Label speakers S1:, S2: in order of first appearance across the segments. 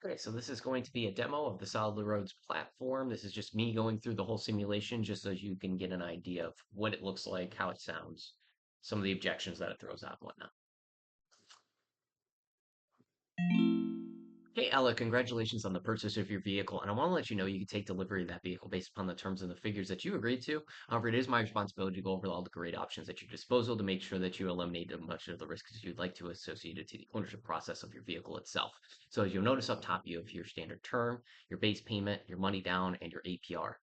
S1: Okay, so this is going to be a demo of the Solid Roads platform. This is just me going through the whole simulation just so you can get an idea of what it looks like, how it sounds, some of the objections that it throws out, and whatnot. Hey, Ella, congratulations on the purchase of your vehicle. And I want to let you know you can take delivery of that vehicle based upon the terms and the figures that you agreed to. However, it is my responsibility to go over all the great options at your disposal to make sure that you eliminate as much of the risks you'd like to associated to the ownership process of your vehicle itself. So as you'll notice up top, you have your standard term, your base payment, your money down, and your APR.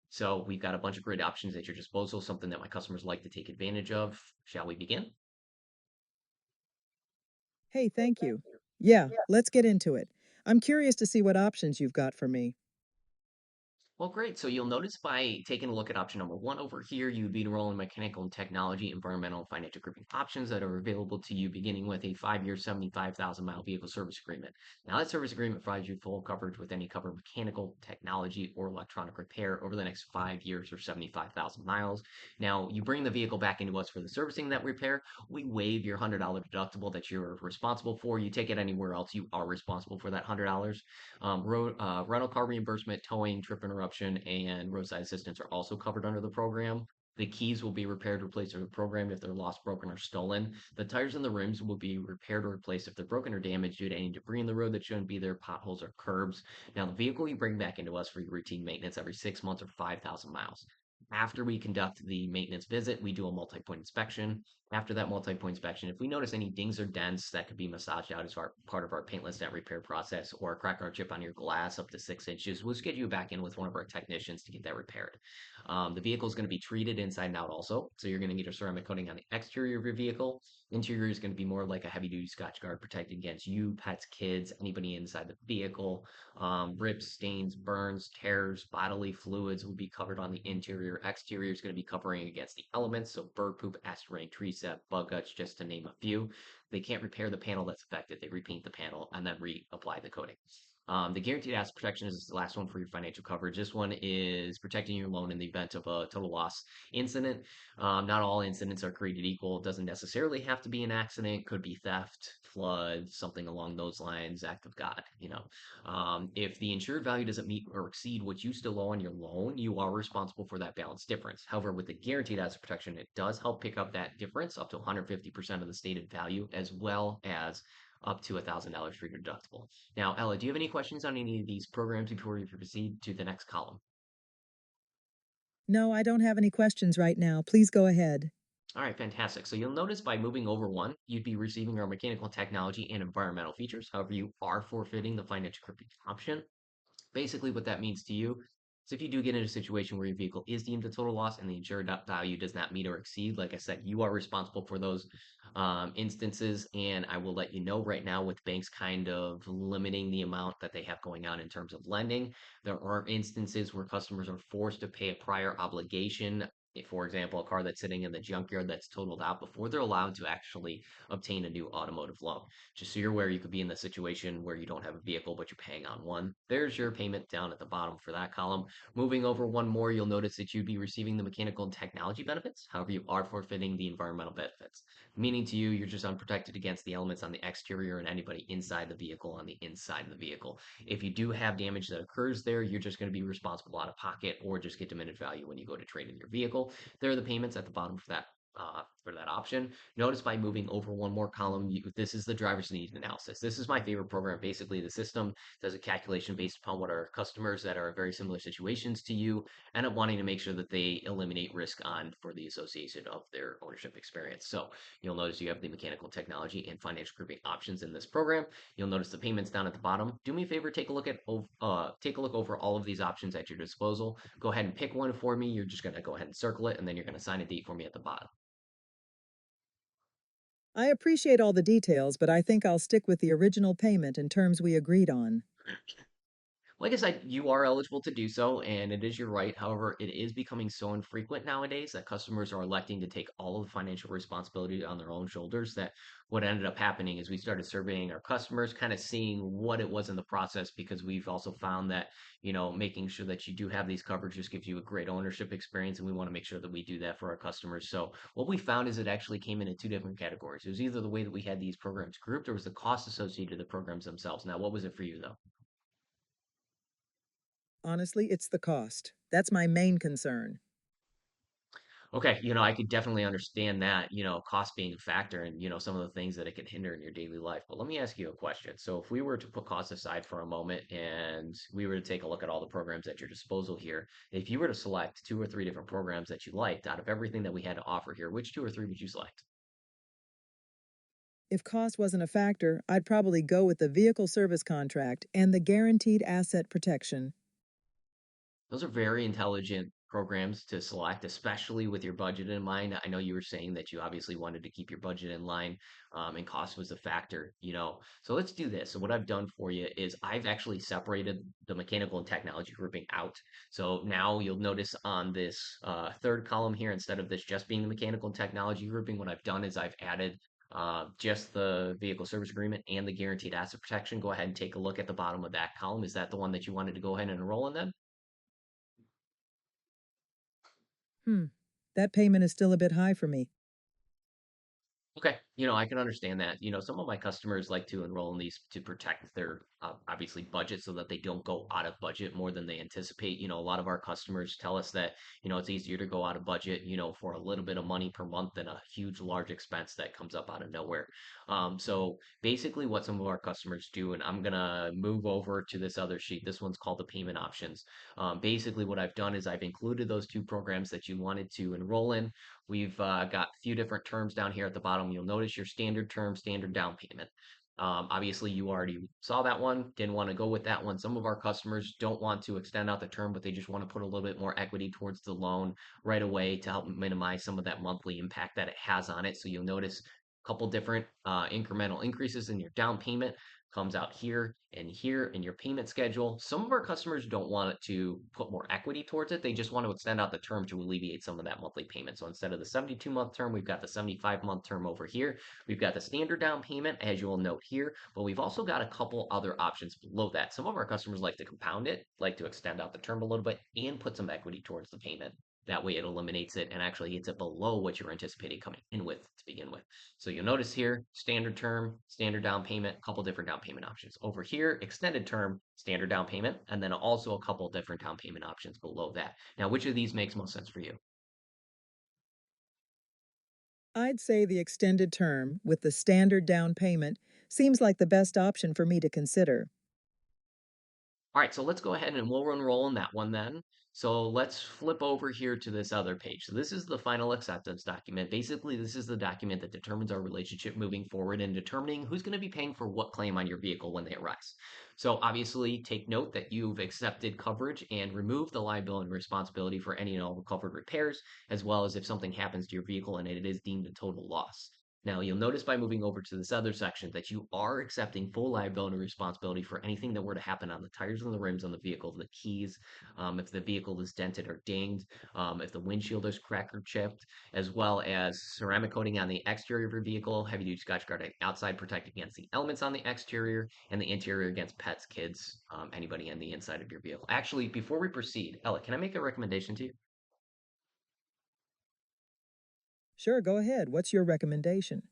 S1: So we've got a bunch of great options at your disposal, something that my customers like to take advantage of. Shall we begin?
S2: Hey, thank you. Yeah, let's get into it. I'm curious to see what options you've got for me.
S1: Well, great. So you'll notice by taking a look at option number one over here, you would be enrolling in mechanical and technology, environmental, and financial grouping options that are available to you beginning with a 5-year, 75,000 mile vehicle service agreement. Now, that service agreement provides you full coverage with any covered mechanical, technology, or electronic repair over the next 5 years or 75,000 miles. Now, you bring the vehicle back into us for the servicing that repair. We waive your $100 deductible that you're responsible for. You take it anywhere else, you are responsible for that $100. Rental car reimbursement, towing, trip interruption, and roadside assistance are also covered under the program. The keys will be repaired, replaced, or programmed if they're lost, broken, or stolen. The tires and the rims will be repaired or replaced if they're broken or damaged due to any debris in the road that shouldn't be there, potholes, or curbs. Now, the vehicle you bring back into us for your routine maintenance every 6 months or 5,000 miles. After we conduct the maintenance visit, we do a multi-point inspection. After that multi-point inspection, if we notice any dings or dents that could be massaged out as part of our paintless dent repair process, or a crack or chip on your glass up to 6 inches, we'll schedule you back in with one of our technicians to get that repaired. The vehicle is going to be treated inside and out also. So you're going to get your ceramic coating on the exterior of your vehicle. Interior is going to be more like a heavy duty Scotch Guard protected against you, pets, kids, anybody inside the vehicle. Rips, stains, burns, tears, bodily fluids will be covered on the interior. Exterior is going to be covering against the elements, so bird poop, acid rain, tree sap, bug guts, just to name a few. They can't repair the panel that's affected. They repaint the panel and then reapply the coating. The guaranteed asset protection is the last one for your financial coverage. This one is protecting your loan in the event of a total loss incident. Not all incidents are created equal. It doesn't necessarily have to be an accident. Could be theft, flood, something along those lines, act of God. If the insured value doesn't meet or exceed what you still owe on your loan, you are responsible for that balance difference. However, with the guaranteed asset protection, it does help pick up that difference up to 150% of the stated value, as well as up to $1,000 for your deductible. Now, Ella, do you have any questions on any of these programs before we proceed to the next column?
S2: No, I don't have any questions right now. Please go ahead.
S1: All right, fantastic. So you'll notice by moving over one, you'd be receiving our mechanical technology and environmental features. However, you are forfeiting the financial option. Basically, what that means to you is if you do get in a situation where your vehicle is deemed a total loss and the insured value does not meet or exceed, like I said, you are responsible for those instances. And I will let you know right now with banks kind of limiting the amount that they have going on in terms of lending, there are instances where customers are forced to pay a prior obligation. For example, a car that's sitting in the junkyard that's totaled out before they're allowed to actually obtain a new automotive loan. Just so you're aware, you could be in the situation where you don't have a vehicle, but you're paying on one. There's your payment down at the bottom for that column. Moving over one more, you'll notice that you'd be receiving the mechanical and technology benefits. However, you are forfeiting the environmental benefits, meaning to you, you're just unprotected against the elements on the exterior and anybody inside the vehicle on the inside of the vehicle. If you do have damage that occurs there, you're just going to be responsible out of pocket or just get diminished value when you go to trade in your vehicle. There are the payments at the bottom for that option. Notice by moving over one more column, this is the driver's needs analysis. This is my favorite program. Basically, the system does a calculation based upon what our customers that are in very similar situations to you end up wanting to make sure that they eliminate risk on for the association of their ownership experience. So you'll notice you have the mechanical technology and financial grouping options in this program. You'll notice the payments down at the bottom. Do me a favor, take a look over all of these options at your disposal. Go ahead and pick one for me. You're just going to go ahead and circle it, and then you're going to sign a date for me at the bottom.
S2: I appreciate all the details, but I think I'll stick with the original payment and terms we agreed on.
S1: Like I said, you are eligible to do so, and it is your right. However, it is becoming so infrequent nowadays that customers are electing to take all of the financial responsibility on their own shoulders. That what ended up happening is we started surveying our customers, kind of seeing what it was in the process, because we've also found that, making sure that you do have these coverages gives you a great ownership experience, and we want to make sure that we do that for our customers. So what we found is it actually came in two different categories. It was either the way that we had these programs grouped, or was the cost associated with the programs themselves. Now, what was it for you though?
S2: Honestly, it's the cost. That's my main concern.
S1: Okay, I could definitely understand that, cost being a factor and, some of the things that it can hinder in your daily life. But let me ask you a question. So if we were to put costs aside for a moment and we were to take a look at all the programs at your disposal here, if you were to select two or three different programs that you liked out of everything that we had to offer here, which two or three would you select?
S2: If cost wasn't a factor, I'd probably go with the vehicle service contract and the guaranteed asset protection.
S1: Those are very intelligent programs to select, especially with your budget in mind. I know you were saying that you obviously wanted to keep your budget in line, and cost was a factor. So let's do this. So what I've done for you is I've actually separated the mechanical and technology grouping out. So now you'll notice on this third column here, instead of this just being the mechanical and technology grouping, what I've done is I've added just the vehicle service agreement and the guaranteed asset protection. Go ahead and take a look at the bottom of that column. Is that the one that you wanted to go ahead and enroll in then?
S2: Hmm, that payment is still a bit high for me.
S1: Okay, I can understand that. Some of my customers like to enroll in these to protect their obviously budget so that they don't go out of budget more than they anticipate. A lot of our customers tell us that, it's easier to go out of budget, for a little bit of money per month than a huge, large expense that comes up out of nowhere. So basically, what some of our customers do, and I'm gonna move over to this other sheet. This one's called the payment options. Basically, what I've done is I've included those two programs that you wanted to enroll in. We've got a few different terms down here at the bottom. You'll notice your standard term, standard down payment. Obviously, you already saw that one, didn't want to go with that one. Some of our customers don't want to extend out the term, but they just want to put a little bit more equity towards the loan right away to help minimize some of that monthly impact that it has on it. So you'll notice a couple different incremental increases in your down payment comes out here in your payment schedule. Some of our customers don't want it to put more equity towards it. They just want to extend out the term to alleviate some of that monthly payment. So instead of the 72-month term, we've got the 75-month term over here. We've got the standard down payment, as you will note here, but we've also got a couple other options below that. Some of our customers like to compound it, like to extend out the term a little bit and put some equity towards the payment. That way it eliminates it and actually gets it below what you're anticipating coming in with to begin with. So you'll notice here, standard term, standard down payment, a couple different down payment options. Over here, extended term, standard down payment, and then also a couple different down payment options below that. Now, which of these makes most sense for you?
S2: I'd say the extended term with the standard down payment seems like the best option for me to consider.
S1: All right, so let's go ahead and we'll enroll in that one then. So let's flip over here to this other page. So this is the final acceptance document. Basically, this is the document that determines our relationship moving forward and determining who's going to be paying for what claim on your vehicle when they arise. So obviously, take note that you've accepted coverage and removed the liability and responsibility for any and all covered repairs, as well as if something happens to your vehicle and it is deemed a total loss. Now, you'll notice by moving over to this other section that you are accepting full liability and responsibility for anything that were to happen on the tires and the rims on the vehicle, the keys, if the vehicle is dented or dinged, if the windshield is cracked or chipped, as well as ceramic coating on the exterior of your vehicle, heavy duty Scotch guard outside protect against the elements on the exterior, and the interior against pets, kids, anybody on the inside of your vehicle. Actually, before we proceed, Ella, can I make a recommendation to you?
S2: Sure, go ahead. What's your recommendation?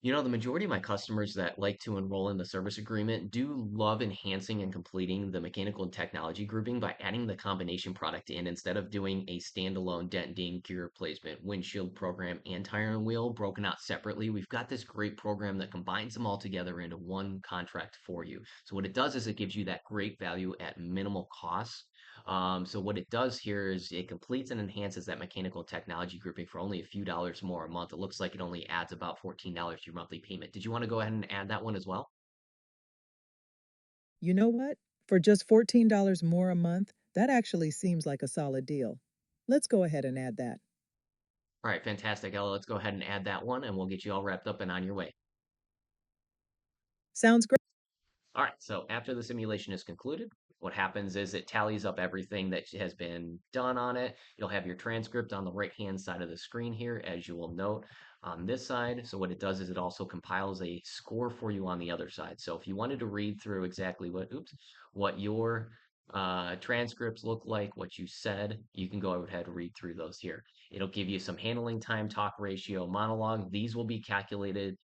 S1: The majority of my customers that like to enroll in the service agreement do love enhancing and completing the mechanical and technology grouping by adding the combination product in instead of doing a standalone dent, ding, gear replacement, windshield program, and tire and wheel broken out separately. We've got this great program that combines them all together into one contract for you. So what it does is it gives you that great value at minimal cost. So what it does here is it completes and enhances that mechanical technology grouping for only a few dollars more a month. It looks like it only adds about $14 to your monthly payment. Did you want to go ahead and add that one as well?
S2: You know what? For just $14 more a month, that actually seems like a solid deal. Let's go ahead and add that.
S1: All right, fantastic, Ella. Let's go ahead and add that one and we'll get you all wrapped up and on your way.
S2: Sounds great.
S1: All right, so after the simulation is concluded, what happens is it tallies up everything that has been done on it. You'll have your transcript on the right-hand side of the screen here, as you will note on this side. So what it does is it also compiles a score for you on the other side. So if you wanted to read through exactly what your transcripts look like, what you said, you can go ahead and read through those here. It'll give you some handling time, talk ratio, monologue. These will be calculated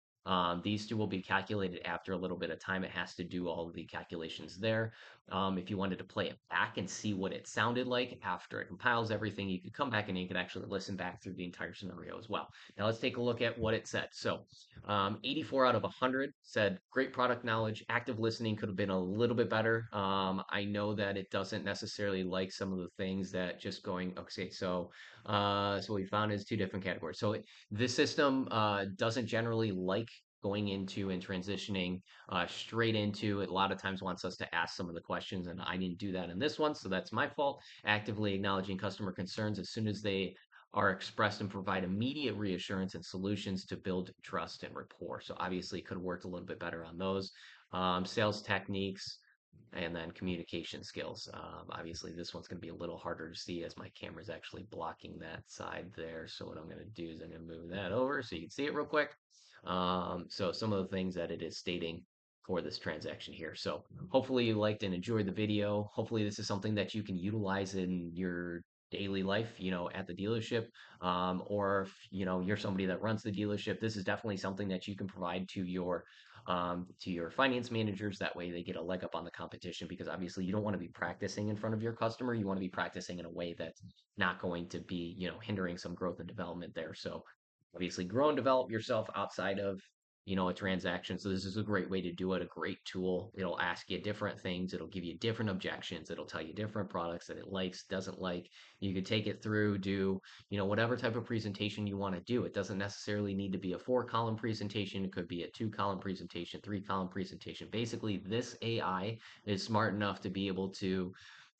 S1: These two will be calculated after a little bit of time. It has to do all of the calculations there. If you wanted to play it back and see what it sounded like after it compiles everything, you could come back and you could actually listen back through the entire scenario as well. Now let's take a look at what it said. So 84 out of 100 said great product knowledge. Active listening could have been a little bit better. I know that it doesn't necessarily like some of the things that just going, okay, so what we found is two different categories. So this system doesn't generally like going into and transitioning straight into it. A lot of times wants us to ask some of the questions, and I didn't do that in this one, so that's my fault. Actively acknowledging customer concerns as soon as they are expressed and provide immediate reassurance and solutions to build trust and rapport. So obviously, could have worked a little bit better on those. Sales techniques and then communication skills. Obviously, this one's going to be a little harder to see as my camera is actually blocking that side there. So what I'm going to do is I'm going to move that over so you can see it real quick. So some of the things that it is stating for this transaction here. So hopefully you liked and enjoyed the video. Hopefully this is something that you can utilize in your daily life, at the dealership. Or if, you're somebody that runs the dealership, this is definitely something that you can provide to your finance managers. That way they get a leg up on the competition because obviously you don't want to be practicing in front of your customer. You want to be practicing in a way that's not going to be, hindering some growth and development there. So obviously grow and develop yourself outside of a transaction. So this is a great way to do it, a great tool. It'll ask you different things, it'll give you different objections, it'll tell you different products that it likes, doesn't like. You could take it through, do whatever type of presentation you want to do. It doesn't necessarily need to be a 4-column presentation. It could be a 2-column presentation, 3-column presentation. Basically, this AI is smart enough to be able to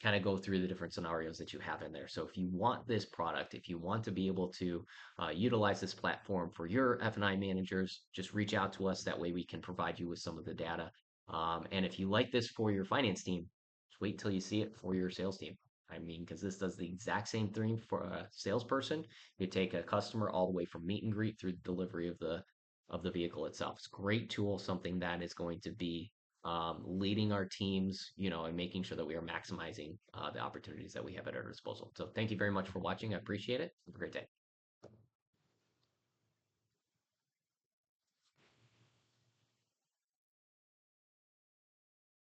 S1: kind of go through the different scenarios that you have in there. So if you want this product, if you want to be able to utilize this platform for your F&I managers, just reach out to us. That way we can provide you with some of the data. And if you like this for your finance team, just wait till you see it for your sales team. I mean, because this does the exact same thing for a salesperson. You take a customer all the way from meet and greet through the delivery of the vehicle itself. It's a great tool, something that is going to be leading our teams, and making sure that we are maximizing the opportunities that we have at our disposal. So thank you very much for watching. I appreciate it. Have a great day.